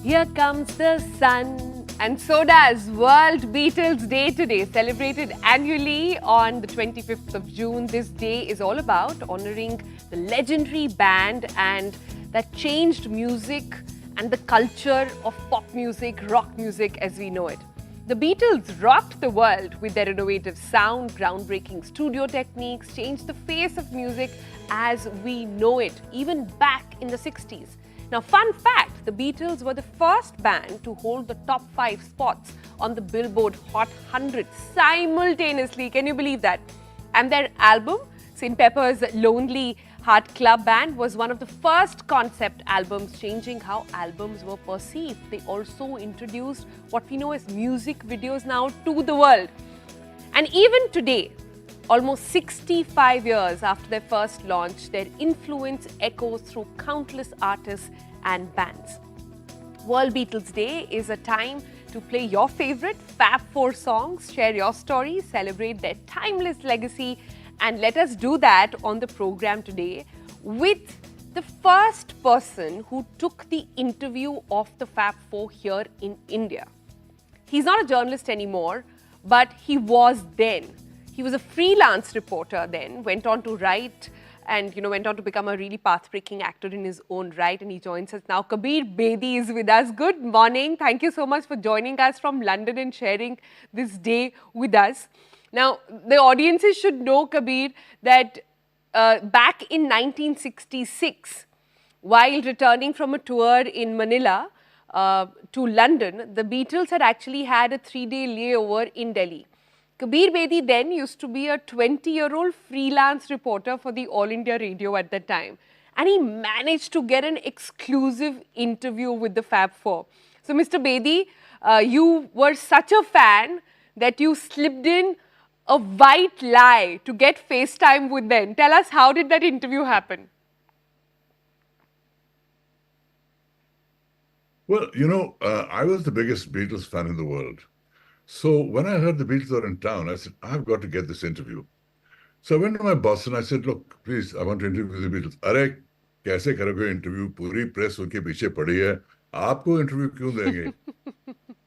Here comes the sun, and so does World Beatles Day today, celebrated annually on the 25th of June. This day is all about honoring the legendary band and that changed music and the culture of pop music, rock music as we know it. The Beatles rocked the world with their innovative sound, groundbreaking studio techniques, changed the face of music as we know it, even back in the 60s. Now, fun fact, the Beatles were the first band to hold the top 5 spots on the Billboard Hot 100 simultaneously. Can you believe that? And their album, St. Pepper's Lonely Heart Club Band, was one of the first concept albums changing how albums were perceived. They also introduced what we know as music videos now to the world. And even today, almost 65 years after their first launch, their influence echoes through countless artists and bands. World Beatles Day is a time to play your favorite Fab Four songs, share your stories, celebrate their timeless legacy, and let us do that on the program today with the first person who took the interview of the Fab Four here in India. He's not a journalist anymore, but he was then. He was a freelance reporter then, went on to write and went on to become a really path-breaking actor in his own right, and he joins us now. Kabir Bedi is with us. Good morning. Thank you so much for joining us from London and sharing this day with us. Now, the audiences should know, Kabir, that back in 1966, while returning from a tour in Manila to London, the Beatles had actually had a 3-day layover in Delhi. Kabir Bedi then used to be a 20-year-old freelance reporter for the All India Radio at that time. And he managed to get an exclusive interview with the Fab Four. So, Mr. Bedi, you were such a fan that you slipped in a white lie to get FaceTime with them. Tell us, how did that interview happen? Well, I was the biggest Beatles fan in the world. So when I heard the Beatles were in town, I said, I've got to get this interview. So I went to my boss and I said, look, please, I want to interview the Beatles. अरे कैसे करोगे interview? पूरी press उनके पीछे पड़ी है. आपको interview क्यों देंगे?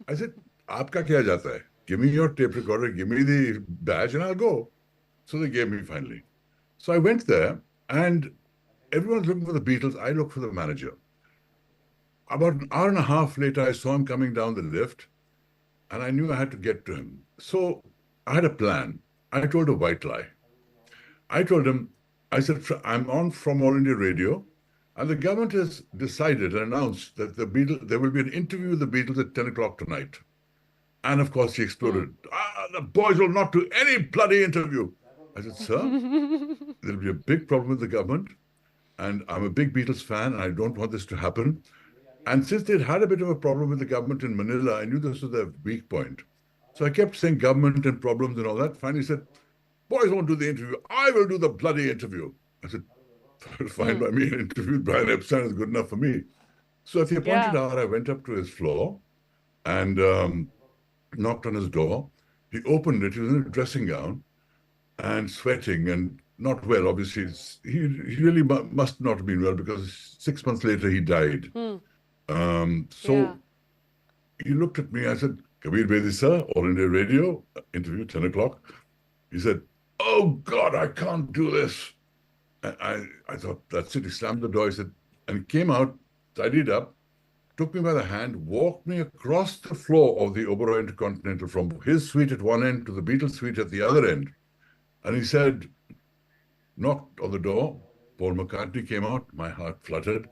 I said, आपका क्या जाता है? Give me your tape recorder, give me the badge and I'll go. So they gave me finally. So I went there and everyone's looking for the Beatles. I looked for the manager. About an hour and a half later, I saw him coming down the lift. And I knew I had to get to him. So I had a plan. I told a white lie. I told him, I said, I'm on from All India Radio, and the government has decided and announced that there will be an interview with the Beatles at 10 o'clock tonight. And of course, he exploded. The boys will not do any bloody interview. I said, sir, there'll be a big problem with the government, and I'm a big Beatles fan, and I don't want this to happen. And since they'd had a bit of a problem with the government in Manila, I knew this was their weak point. So I kept saying government and problems and all that. Finally said, boys won't do the interview. I will do the bloody interview. I said, fine by me. An interview with Brian Epstein is good enough for me. So at the appointed hour, I went up to his floor and knocked on his door. He opened it. He was in a dressing gown and sweating and not well, obviously. He really must not have been well because 6 months later he died. He looked at me. I said, Kabir Bedi, sir, All India Radio, interview, 10 o'clock. He said, oh, God, I can't do this. And I thought, that's it. He slammed the door. He said, and he came out, tidied up, took me by the hand, walked me across the floor of the Oberoi Intercontinental from his suite at one end to the Beatles suite at the other end. And he said, knocked on the door. Paul McCartney came out. My heart fluttered.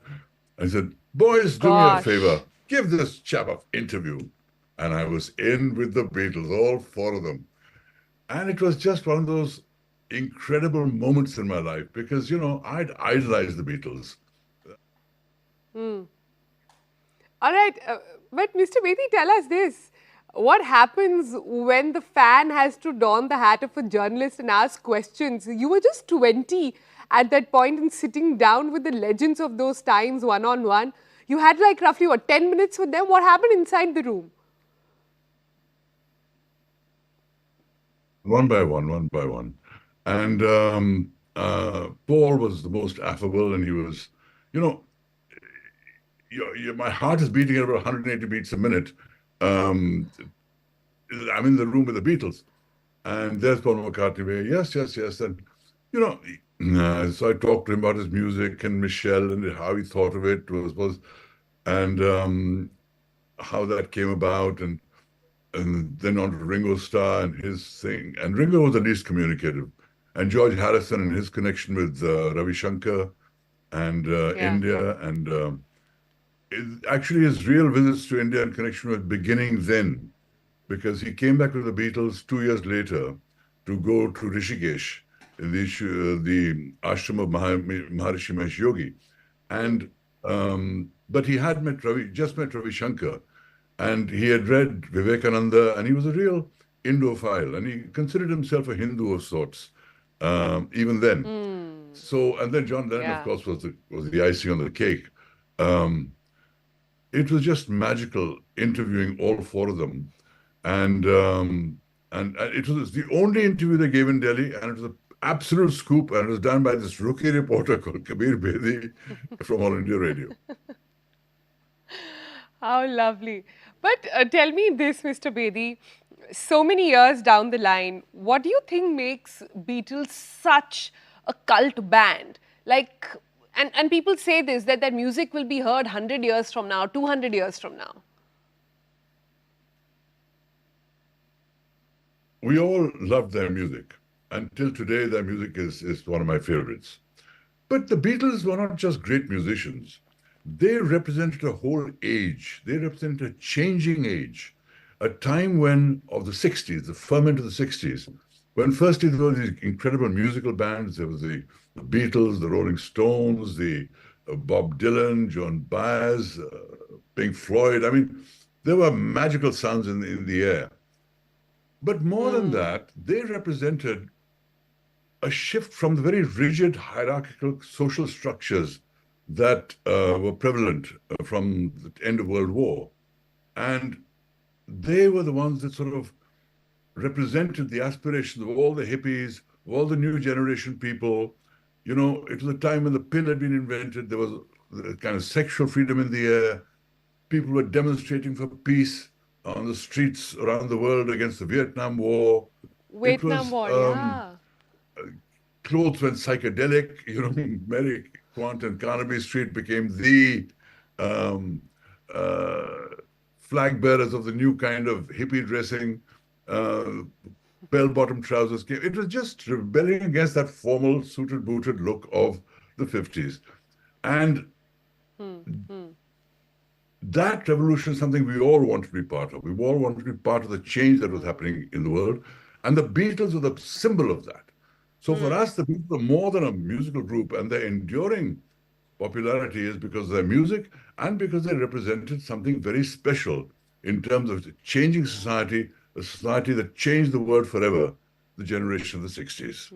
And he said, boys, do me a favor. Give this chap an interview. And I was in with the Beatles, all 4 of them. And it was just one of those incredible moments in my life because, I'd idolized the Beatles. All right. But Mr. Bedi, tell us this. What happens when the fan has to don the hat of a journalist and ask questions? You were just 20 at that point and sitting down with the legends of those times one-on-one. You had like roughly, 10 minutes with them? What happened inside the room? One by one. And Paul was the most affable and he was, my heart is beating at about 180 beats a minute. Um, I'm in the room with the Beatles, and there's Paul McCartney. Yes, yes, yes, and you know, so I talked to him about his music and Michelle and how he thought of it and how that came about, and then on to Ringo Starr and his thing. And Ringo was the least communicative, and George Harrison and his connection with Ravi Shankar and Yeah. India, and actually his real visits to India and connection was beginning then, because he came back with the Beatles 2 years later to go to Rishikesh, in the ashram of Maharishi Mahesh Yogi. And but he had just met Ravi Shankar, and he had read Vivekananda, and he was a real Indophile, and he considered himself a Hindu of sorts, even then. Hmm. So, and then John Lennon, of Yeah. course, was the icing on the cake. Um, it was just magical interviewing all four of them, and it was the only interview they gave in Delhi, and it was an absolute scoop, and it was done by this rookie reporter called Kabir Bedi from All India Radio. How lovely. But tell me this, Mr. Bedi, so many years down the line, what do you think makes Beatles such a cult band? Like, and people say this, that their music will be heard 100 years from now, 200 years from now. We all loved their music. Until today, their music is one of my favorites. But the Beatles were not just great musicians. They represented a whole age. They represented a changing age, a time when, of the 60s, the ferment of the 60s, when firstly there were these incredible musical bands. There was the Beatles, the Rolling Stones, the Bob Dylan, Joan Baez, Pink Floyd. I mean, there were magical sounds in the air. But more than Hmm. that, they represented a shift from the very rigid hierarchical social structures that were prevalent from the end of World War. And they were the ones that sort of represented the aspirations of all the hippies, of all the new generation people. You know, it was a time when the pill had been invented. There was a kind of sexual freedom in the air. People were demonstrating for peace on the streets around the world against the Vietnam War. It Vietnam was War, yeah. clothes went psychedelic. You know, Mary Quant and Carnaby Street became the um, uh, flag bearers of the new kind of hippie dressing. Uh, Bell-bottom trousers came. It was just rebelling against that formal suited booted look of the 50s. And Hmm. Hmm. that revolution is something we all want to be part of. We all want to be part of the change that was happening in the world. And the Beatles were the symbol of that. So for Hmm. us, the Beatles are more than a musical group, and their enduring popularity is because of their music and because they represented something very special in terms of changing society, a society that changed the world forever, the generation of the 60s.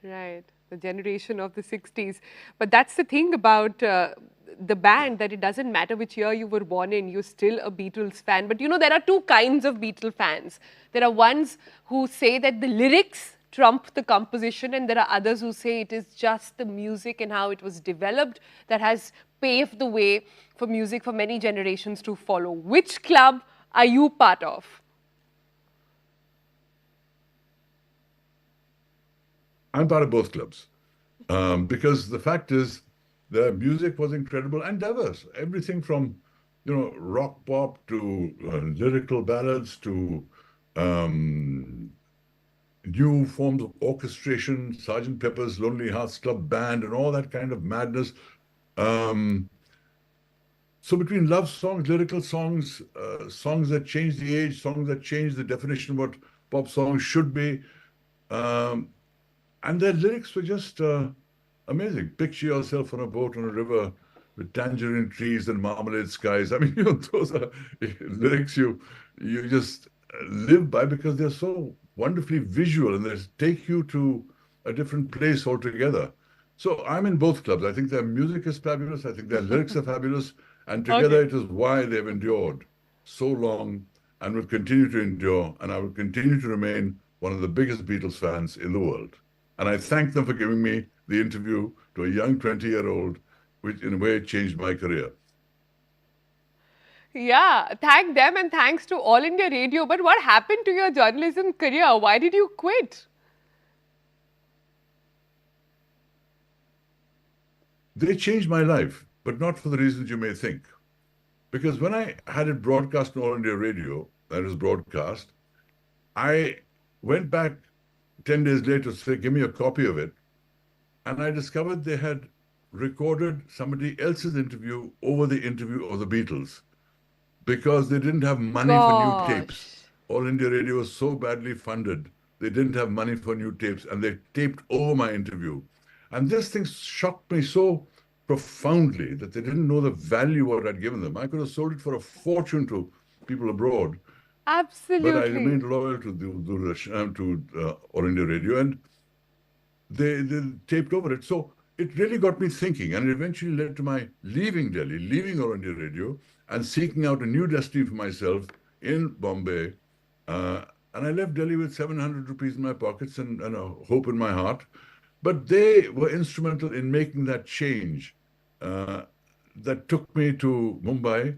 Right, the generation of the 60s. But that's the thing about the band, that it doesn't matter which year you were born in, you're still a Beatles fan. But you know, there are two kinds of Beatle fans. There are ones who say that the lyrics trump the composition, and there are others who say it is just the music and how it was developed that has paved the way for music for many generations to follow. Which club are you part of? I'm part of both clubs because the fact is the music was incredible and diverse. Everything from, you know, rock pop to lyrical ballads to um, new forms of orchestration, Sergeant Pepper's Lonely Hearts Club Band, and all that kind of madness. Um, so between love songs, lyrical songs, songs that change the age, songs that change the definition of what pop songs should be, um, and their lyrics were just amazing. Picture yourself on a boat on a river with tangerine trees and marmalade skies. I mean, you know, those are lyrics you just live by because they're so wonderfully visual and they take you to a different place altogether. So I'm in both clubs. I think their music is fabulous. I think their lyrics are fabulous. And together Okay. it is why they've endured so long and will continue to endure. And I will continue to remain one of the biggest Beatles fans in the world. And I thank them for giving me the interview to a young 20-year-old which in a way changed my career. Yeah, thank them and thanks to All India Radio. But what happened to your journalism career? Why did you quit? They changed my life, but not for the reasons you may think. Because when I had it broadcast on All India Radio, that was broadcast, I went back 10 days later to say, give me a copy of it. And I discovered they had recorded somebody else's interview over the interview of the Beatles because they didn't have money for new tapes. All India Radio was so badly funded, they didn't have money for new tapes, and they taped over my interview. And this thing shocked me so profoundly that they didn't know the value what I'd given them. I could have sold it for a fortune to people abroad. Absolutely. But I remained loyal to All India Radio, and they taped over it. So it really got me thinking, and it eventually led to my leaving Delhi, leaving All India Radio, and seeking out a new destiny for myself in Bombay. And I left Delhi with 700 rupees in my pockets and a hope in my heart. But they were instrumental in making that change that took me to Mumbai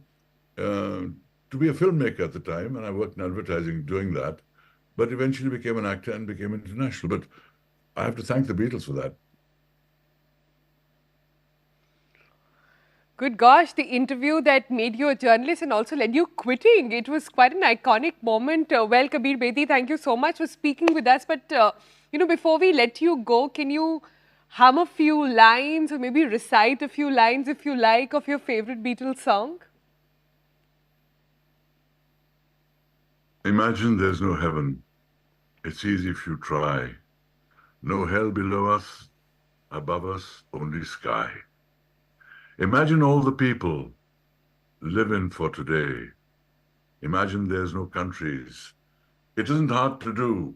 to be a filmmaker at the time. And I worked in advertising doing that, but eventually became an actor and became international. But I have to thank the Beatles for that. Good gosh, the interview that made you a journalist and also led you quitting. It was quite an iconic moment. Well, Kabir Bedi, thank you so much for speaking with us. But, before we let you go, can you hum a few lines or maybe recite a few lines, if you like, of your favorite Beatles song? Imagine there's no heaven. It's easy if you try. No hell below us, above us, only sky. Imagine all the people living for today. Imagine there's no countries. It isn't hard to do.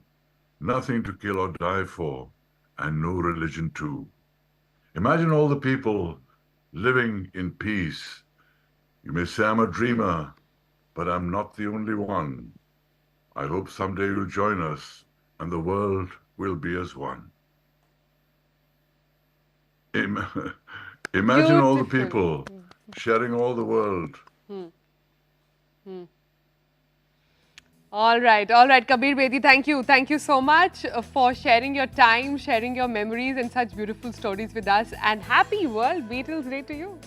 Nothing to kill or die for, and no religion too. Imagine all the people living in peace. You may say I'm a dreamer, but I'm not the only one. I hope someday you'll join us, and the world will be as one. Imagine all the people sharing all the world. All right, Kabir Bedi, thank you. Thank you so much for sharing your time, sharing your memories and such beautiful stories with us. And happy World Beatles Day to you.